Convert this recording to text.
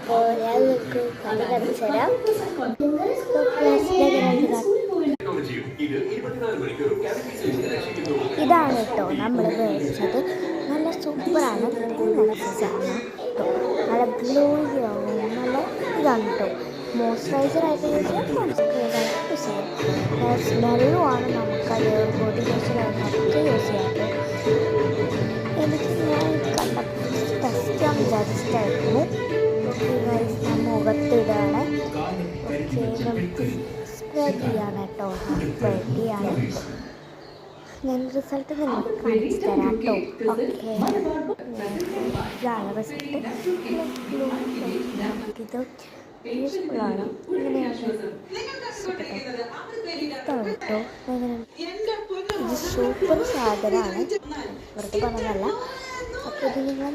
അപ്പോൾ ഞാൻ നിങ്ങൾക്ക് കഥ കാണിച്ചു തരാം. ഇതാണ് കേട്ടോ നമ്മൾ മേടിച്ചത്. നല്ല സൂപ്പറാണ്. നെക്സസാണ് കേട്ടോ. നല്ല ഗ്ലോയിയാവും. നല്ല ഇതാണ് കേട്ടോ. മോയ്സ്ചറൈസറായിട്ട് യൂസ് ചെയ്യാം, സൺസ്ക്രീനായിട്ട് യൂസ് ചെയ്യാം. നല്ല സ്മെല്ലുമാണ്. നമുക്കത് ബോഡി ലോഷനായിട്ടൊക്കെ യൂസ് ചെയ്യാം കേട്ടോ. എനിക്ക് ഞാൻ കണ്ടപ്പോൾ ടെസ്റ്റ് ചെയ്യാൻ വിചാരിച്ചിട്ടായിരുന്നു. ഞാൻ മുഖത്തിടാണ്. നമുക്ക് സ്പ്രെഡ് ചെയ്യാണ് കേട്ടോ. സ്പ്രെഡ് ചെയ്യാണ്. ഞാൻ റിസൾട്ട് നിങ്ങൾക്ക് കാണിച്ചു തരാം കേട്ടോ. ഓക്കെ, ഇതാണ് റിസൾട്ട്. നമുക്കിത് യൂസ്ഫുള്ളാണ്. ഇങ്ങനെയാണ് കേട്ടോ. ഇത് സൂപ്പർ സാധനമാണ്, വെറുതെ പറഞ്ഞതല്ല. അപ്പോൾ ഇത് നിങ്ങൾ